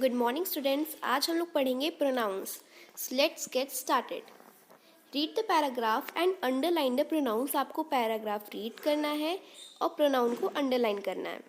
Good morning students. आज हम लोग पढ़ेंगे pronouns. Let's get started. Read the paragraph and underline the pronouns. आपको पैराग्राफ रीड करना है और प्रोनाउन को अंडरलाइन करना है।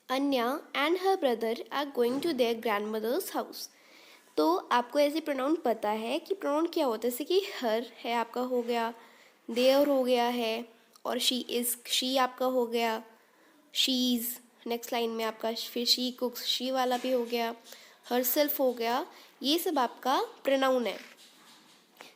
Anya and her brother are going to their grandmother's house. तो आपको ऐसे प्रोनाउन पता है कि प्रोनाउन क्या होता है, जैसे कि हर है आपका हो गया, देयर हो गया है, और शी इज़ शी आपका हो गया, शीज़ नेक्स्ट लाइन में आपका, फिर शी कुक्स शी वाला भी हो गया, हर सेल्फ हो गया। ये सब आपका प्रोनाउन है।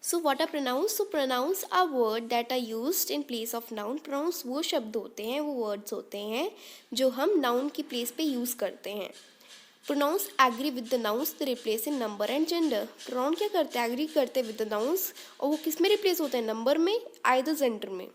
So what are pronouns? So pronouns are word that are used in place of noun. Pronouns वो शब्द होते हैं, वो वर्ड्स होते हैं जो हम नाउन की प्लेस पे यूज़ करते हैं। Pronouns agree with the nouns the replace in number and gender. Pronoun क्या करते हैं? एग्री करते हैं विद द नाउन्स, और वो किस में रिप्लेस होते हैं? नंबर में, आइदर जेंडर में।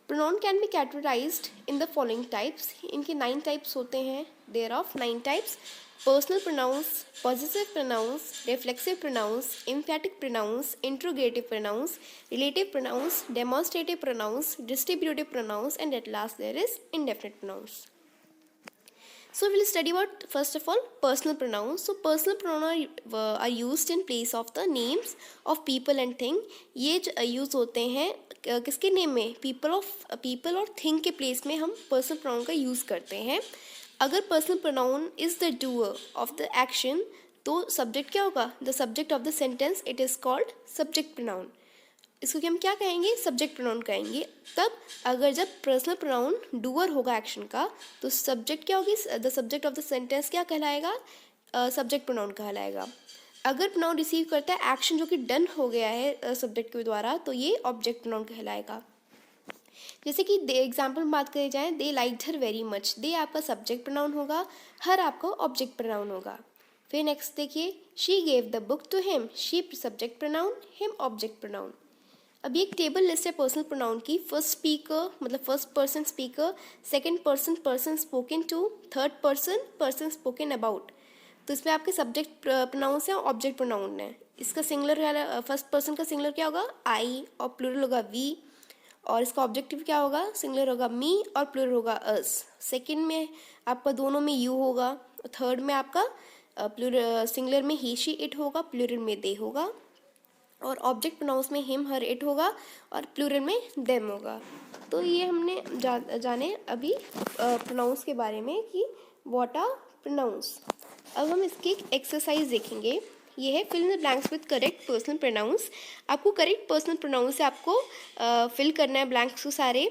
Pronoun can be categorized in the following types. इनके 9 टाइप्स होते हैं। There of 9 types: personal pronouns, positive pronouns, reflexive pronouns, emphatic pronouns, interrogative pronouns, relative pronouns, demonstrative pronouns, distributive pronouns, and at last there is indefinite pronouns. So we'll study about first of all personal pronouns. So personal pronouns are used in place of the names of people and thing. ये use होते हैं किसके name में? people और thing के place में हम personal pronoun का यूज़ करते हैं. अगर personal pronoun is the doer of the action, तो subject क्या होगा? The subject of the sentence, it is called subject pronoun. इसको क्या हम क्या कहेंगे? सब्जेक्ट प्रोनाउन कहेंगे. तब अगर जब पर्सनल प्रोनाउन डूअर होगा एक्शन का, तो सब्जेक्ट क्या होगी? The subject of the sentence क्या कहलाएगा? सब्जेक्ट प्रोनाउन कहलाएगा. अगर प्रोनाउन रिसीव करता है एक्शन जो कि डन हो गया है सब्जेक्ट के द्वारा, तो ये ऑब्जेक्ट प्रोनाउन कहलाएगा. जैसे कि दे एग्जाम्पल में बात करी जाए, दे लाइक्ड हर वेरी मच. दे आपका सब्जेक्ट प्रोनाउन होगा, हर आपका ऑब्जेक्ट प्रोनाउन होगा. फिर नेक्स्ट देखिए, she gave the book to him. She subject pronoun, him object pronoun. अभी एक टेबल लिस्ट है पर्सनल प्रोनाउन की. फर्स्ट स्पीकर मतलब first person speaker, second person person spoken to, third person person spoken about. तो इसमें आपके subject pronounce हैं और ऑब्जेक्ट प्रोनाउन है. इसका सिंगुलर फर्स्ट पर्सन का सिंगुलर क्या होगा? आई, और प्लूरल होगा वी. और इसका ऑब्जेक्टिव क्या होगा? सिंगुलर होगा मी और प्लूरल होगा अस. सेकेंड में आपका दोनों में यू होगा. थर्ड में आपका प्लूरल सिंगुलर में ही शी इट होगा, प्लूरल में दे होगा, और ऑब्जेक्ट प्रोनाउंस में हिम हर इट होगा, और प्लूरल में देम होगा. तो ये हमने जाने अभी प्रोनाउंस के बारे में कि व्हाट आर प्रोनाउंस. अब हम इसकी एक एक्सरसाइज देखेंगे. ये है fill in the blanks with correct personal pronouns. आपको करेक्ट पर्सनल प्रोनाउंस से आपको फिल करना है ब्लैंक्स को सारे.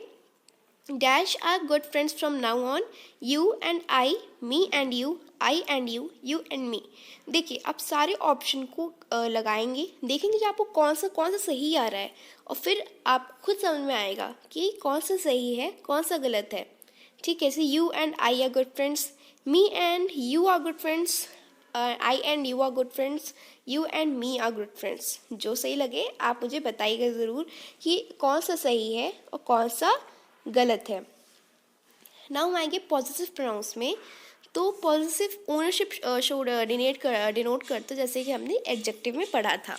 Dash are good friends from now on. You and I, me and you, I and you and me. देखिए आप सारे ऑप्शन को लगाएंगे, देखेंगे कि आपको कौन सा सही आ रहा है, और फिर आप खुद समझ में आएगा कि कौन सा सही है, कौन सा गलत है. ठीक है. जैसे you and I are good friends, me and you are good friends, I and you are good friends, you and me are good friends. जो सही लगे आप मुझे बताइएगा ज़रूर कि कौन सा सही है और कौन सा गलत है. नाउ आएंगे पॉजिटिव प्रोनाउंस में. तो पॉजिटिव ओनरशिप डिनोट करते, जैसे कि हमने एडजेक्टिव में पढ़ा था.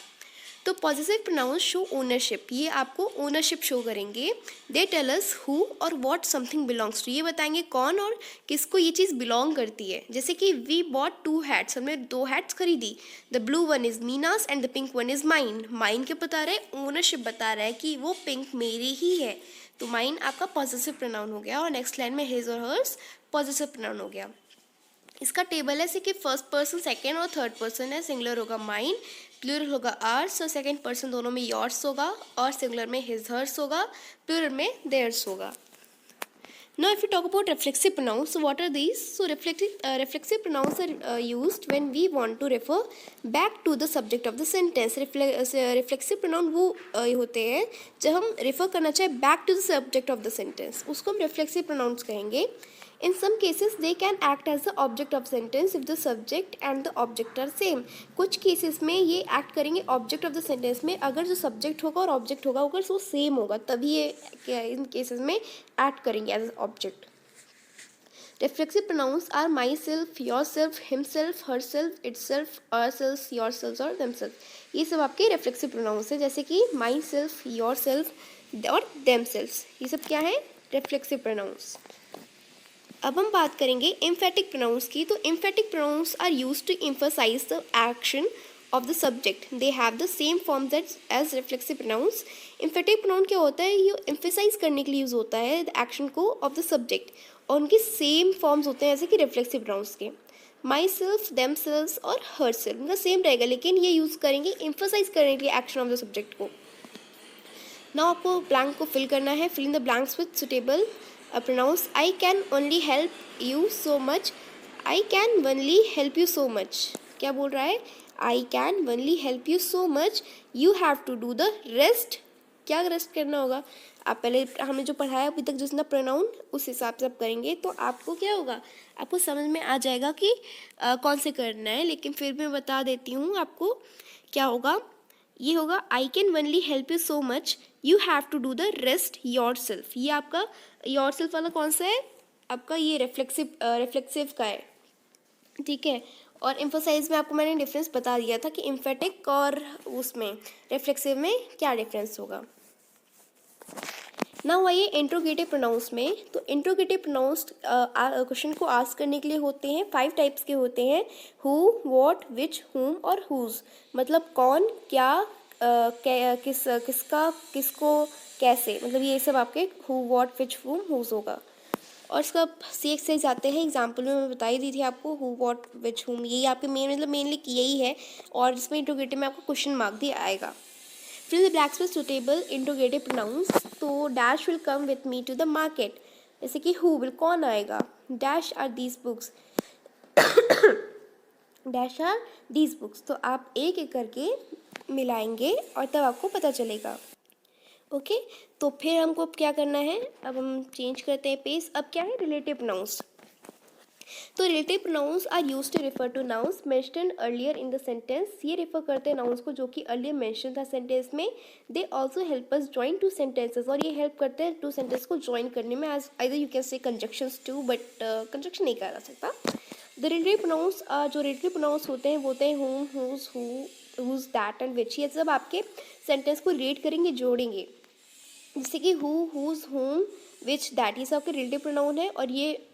तो पॉजिटिव प्रोनाउंस शो ओनरशिप. ये आपको ओनरशिप शो करेंगे. दे टेल अस हु और व्हाट समथिंग बिलोंग्स टू. ये बताएंगे कौन और किसको ये चीज़ बिलोंग करती है. जैसे कि वी बॉट 2 हैट्स. हमने 2 हैट्स खरीदी. The blue one is Meena's and the pink one is mine. Mine क्या बता रहा है? ओनरशिप बता रहा है कि वो पिंक मेरी ही है. तो माइन आपका पॉजिटिव प्रोनाउन हो गया. और नेक्स्ट लाइन में हिज और हर्स पॉजिटिव प्रोनाउन हो गया. इसका टेबल है जैसे कि फर्स्ट पर्सन, सेकेंड और थर्ड पर्सन है. सिंगुलर होगा माइन, प्लूरल होगा आर्स, और सेकेंड पर्सन दोनों में योर्स होगा, और सिंगुलर में हिज हर्स होगा, प्लूरल में देयर्स होगा. Now if we talk about reflexive pronouns, so what are these? So reflexive pronouns are used when we want to refer back to the subject of the sentence. Reflexive pronoun वो होते हैं जब हम refer करना चाहे back to the subject of the sentence, उसको हम reflexive pronouns कहेंगे. In some cases they can act as the object of sentence if the subject and the object are same. कुछ केसेस में ये एक्ट करेंगे object of the sentence में अगर जो सब्जेक्ट होगा और ऑब्जेक्ट होगा अगर वो सेम होगा, तभी ये इन केसेस में एक्ट करेंगे as object. Reflexive pronouns are myself, yourself, himself, herself, itself, ourselves, yourselves और themselves. ये सब आपके reflexive pronouns हैं. जैसे कि myself, yourself और themselves. ये सब क्या है? Reflexive pronouns. अब हम बात करेंगे एम्फेटिक प्रोनाउंस की। तो emphatic pronouns are used to emphasize the action of the subject, they have the same form that as reflexive pronouns. Emphatic pronoun क्या होता है, ये एम्फेसाइज करने के लिए यूज होता है एक्शन को ऑफ द सब्जेक्ट, और उनके सेम फॉर्म्स होते हैं जैसे कि रिफ्लेक्सिव प्रोनाउंस के। माई सेल्फ, देम सेल्फ और हर सेल्फ, उनका सेम रहेगा, लेकिन ये यूज करेंगे एम्फसाइज करने के लिए एक्शन ऑफ द सब्जेक्ट को। नाउ आपको ब्लैंक को फिल करना है। Fill in the blanks with suitable pronouns. I can only help you so much, I can only help you so much. क्या बोल रहा है, I can only help you so much, you have to do the rest. क्या rest करना होगा, आप पहले हमने जो पढ़ाया अभी तक जितना प्रोनाउन उस हिसाब से आप करेंगे तो आपको क्या होगा, आपको समझ में आ जाएगा कि कौन से करना है। लेकिन फिर भी मैं बता देती हूँ आपको क्या होगा। ये होगा I can only help you so much, you have to do the rest yourself. ये आपका योर सेल्फ वाला कौन सा है, आपका ये रिफ्लेक्सिव का है, ठीक है। और एम्फसाइज में आपको मैंने डिफरेंस बता दिया था कि एम्फेटिक और उसमें रिफ्लेक्सिव में क्या डिफरेंस होगा। नाउ आइए इंट्रोगेटिव प्रोनाउंस में। तो इंट्रोगेटिव प्रोनाउंस क्वेश्चन को आस्क करने के लिए होते हैं, 5 टाइप्स के होते हैं, हु, व्हाट, विच, हुम और हुज। मतलब कौन, क्या, किसका, किसको, कैसे, मतलब ये सब आपके हु, व्हाट, विच, हुम, हुज होगा। और इसका सी एक्सरसाइज आते हैं, एग्जाम्पल में मैं बताई दी थी आपको, हु, व्हाट, विच, हुम, यही आपके मेनली यही है। और इसमें इंट्रोगेटिव में आपको क्वेश्चन मार्क भी आएगा। Fill the blanks with suitable interrogative pronouns. तो dash will come with me to the market. जैसे कि who will, कौन आएगा, dash are these books, dash are these books। तो आप एक एक करके मिलाएंगे और तब आपको पता चलेगा। ओके तो फिर हमको अब क्या करना है, अब हम चेंज करते हैं पेज। अब क्या है, रिलेटिव प्रोनाउंस। तो relative pronouns are used to refer to nouns mentioned earlier in the sentence. ये रेफर करते हैं नाउन्स को जो कि अर्लियर मेंशन था सेंटेंस में। They also help us join two sentences, और ये हेल्प करते हैं टू सेंटेंस को जॉइन करने में। As either you can say conjunctions too, but conjunction नहीं कहा जा सकता। द रिलेटिव प्रोनाउंस, जो रिलेटिव प्रोनाउंस होते हैं वो होते हैं whom, whose, whose, that and which. ये सब आपके सेंटेंस को रिलेट करेंगे, जोड़ेंगे। जैसे कि हु, हुज, हुम, विच, दैट, ये सब आपके रिलेटिव प्रोनाउन है।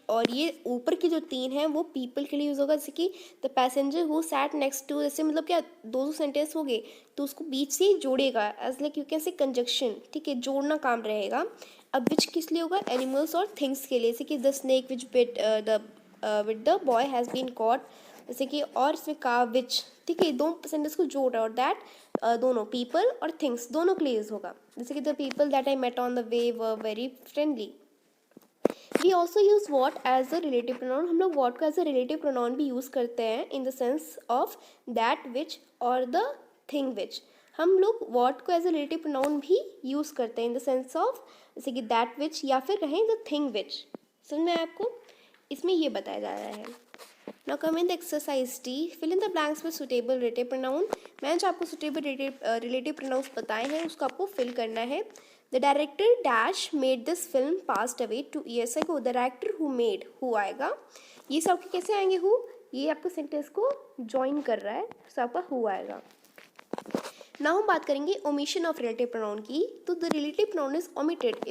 और ये ऊपर की जो 3 हैं वो पीपल के लिए यूज होगा। जैसे कि the passenger who sat next to, जैसे मतलब क्या दो सेंटेंस हो गए तो उसको बीच से ही जोड़ेगा, as like you can say conjunction, ठीक है, जोड़ना काम रहेगा। अब विच किस लिए होगा, एनिमल्स और थिंग्स के लिए। जैसे कि the snake which bit with the boy has been caught, जैसे कि, और इसमें का, विच, ठीक है, दो सेंटेंस को जोड़ रहा है। और दैट दोनों पीपल और थिंग्स दोनों के लिए यूज होगा। जैसे कि the people that I met on the way were very friendly. We also use what as a relative pronoun. हम लोग वॉट को एज अ रिलेटिव प्रोनाउन भी यूज करते हैं in the sense of that which और the thing which. हम लोग what को एज अ रिलेटिव प्रोनाउन भी यूज करते हैं इन द सेंस ऑफ, जैसे कि दैट विच या फिर कहें द थिंग विच। समझ में आपको, इसमें ये बताया जा रहा है। Now come in the exercise D. Fill in the blanks with suitable relative pronoun. मैंने जो आपको suitable relative pronouns बताए हैं उसको आपको fill करना है। The director dash made this film passed away 2 years ago. The director who made, who आएगा। ये सब आपके कैसे आएंगे who, ये आपको सेंटेंस को join कर रहा है, तो आपका who आएगा। Now हम बात करेंगे omission of relative pronoun की। तो the relative pronoun is omitted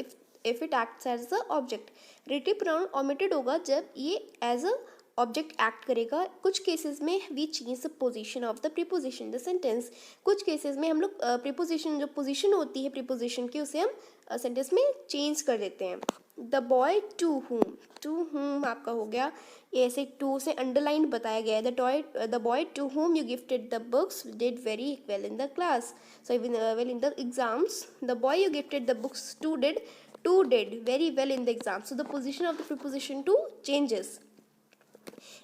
if it acts as the object. Relative pronoun omitted होगा जब ये as a ऑब्जेक्ट एक्ट करेगा। कुछ केसेस में we change the position of the preposition the sentence. कुछ cases में हम लोग प्रीपोजिशन, जो पोजीशन होती है प्रीपोजिशन की, उसे हम सेंटेंस में चेंज कर देते हैं। द बॉय टू हुम आपका हो गया, ये ऐसे टू से अंडरलाइन बताया गया है। The boy to whom you gifted the books did very well in the class, so well in the exams. The boy you gifted the books to did very well in the exam. So the position of the preposition to changes.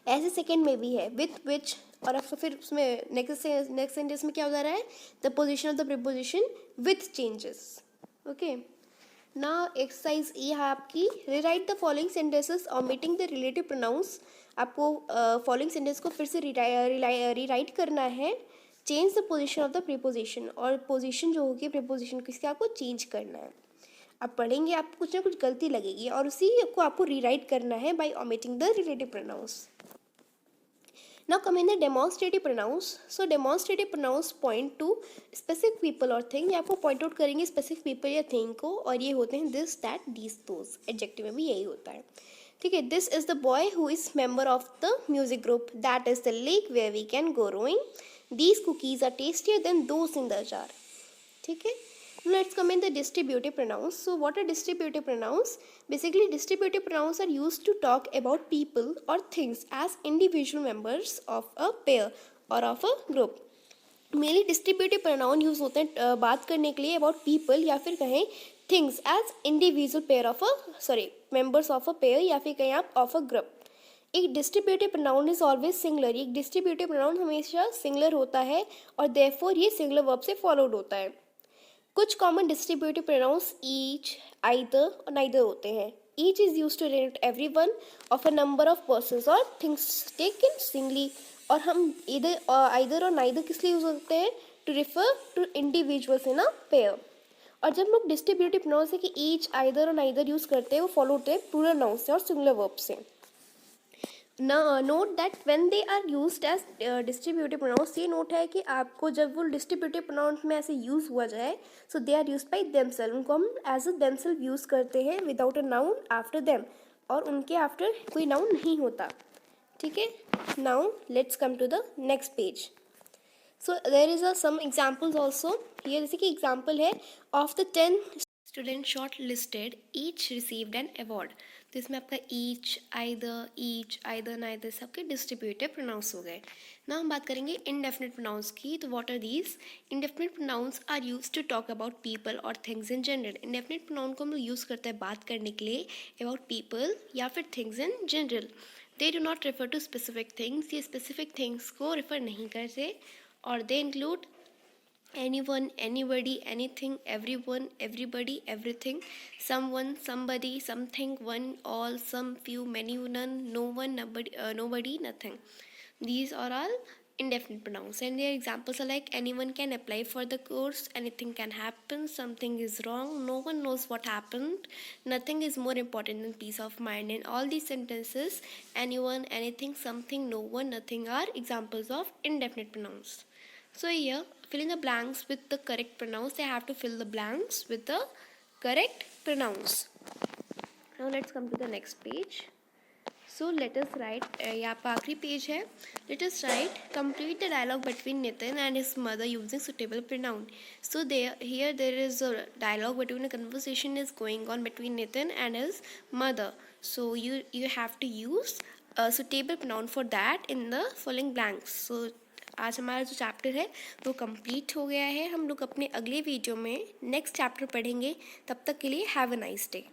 ऐसे second में भी है with which, और आपको फिर उसमें next sentence में क्या हो जा रहा है, the position of the preposition with changes. Okay ना एक्सरसाइज ये है आपकी, rewrite the following sentences omitting the relative pronounce. आपको फॉलोइंग सेंटेंस को फिर से रीराइट करना है। Change the position of the preposition, और पोजीशन जो होगी प्रीपोजिशन की आपको चेंज करना है। आप पढ़ेंगे आपको कुछ ना कुछ गलती लगेगी और उसी को आपको रीराइट करना है by omitting the relative pronouns. Now come in the demonstrative pronouns. So demonstrative pronouns point to specific people और थिंग। ये आपको पॉइंट आउट करेंगे स्पेसिफिक पीपल या थिंग को, और ये होते हैं this, that, these, those. Adjective में भी यही होता है। ठीक है, this is the boy who is member of the music group, that is the lake where we can go rowing, these cookies are tastier than those in the jar. ठीक है, let's come in the distributive pronouns. So what are distributive pronouns? Basically distributive pronouns are used to talk about people or things as individual members of a pair or of a group. Mainly distributive pronoun use होते हैं बात करने के लिए about people या फिर कहें things as individual pair of members of a pair या फिर कहें आप ऑफ अ ग्रुप. एक distributive pronoun is always singular. एक डिस्ट्रीब्यूटिव प्रोनाउन हमेशा सिंगुलर होता है और देयरफॉर ये सिंगुलर वर्ब से फॉलोड होता है. कुछ common distributive pronouns each, either और नाइदर होते हैं. Each is used to denote everyone of a number of persons और थिंग्स टेकन सिंगली. और हम इधर आइदर और नाइदर किस लिए यूज होते हैं? To refer to individuals in a pair. और जब लोग डिस्ट्रीब्यूटिव प्रोनाउंस है कि ईच, आइदर और नाइदर यूज करते हैं वो फॉलो होते हैं प्लूरल नाउन से और सिंगुलर वर्ब से. Note that when they are used as distributive pronouns, ये नोट है कि आपको जब वो डिस्ट्रीब्यूटिव प्रोनाउंस में ऐसे यूज हुआ जाए so they are used by themselves. उनको हम एज अ देमसेल्फ यूज करते हैं without a noun after them, और उनके आफ्टर कोई नाउन नहीं होता. ठीक है, now let's come to the next page. So there is some examples also here. जैसे कि एग्जाम्पल है of the 10 student shortlisted each received an award. तो इसमें आपका ईच, आइदर, नाइदर सबके डिस्ट्रीब्यूटिव प्रोनाउंस हो गए. ना हम बात करेंगे इनडेफिनिट प्रोनाउंस की. तो what are these? Indefinite pronouns are used to talk about people और things in general. Indefinite pronoun को हम लोग यूज़ करते हैं बात करने के लिए अबाउट पीपल या फिर things in general. They do not refer to specific things. ये स्पेसिफिक थिंग्स को रेफर नहीं करते. और they include anyone, anybody, anything, everyone, everybody, everything, someone, somebody, something, one, all, some, few, many, none, no one, nobody, nothing. These are all indefinite pronouns, and their examples are like anyone can apply for the course, anything can happen, something is wrong, no one knows what happened, nothing is more important than peace of mind. And all these sentences, anyone, anything, something, no one, nothing, are examples of indefinite pronouns. So here, fill in the blanks with the correct pronouns. They have to fill the blanks with the correct pronouns. Now let's come to the next page. So let us write, यहाँ पर आखिरी page है. Let us write, complete the dialogue between Nitin and his mother using suitable pronoun. So here there is a dialogue between a conversation is going on between Nitin and his mother. So you have to use a suitable pronoun for that in the following blanks. So आज हमारा जो chapter है वो complete हो गया है. हम लोग अपने अगले वीडियो में नेक्स्ट चैप्टर पढ़ेंगे. तब तक के लिए हैव अ नाइस डे.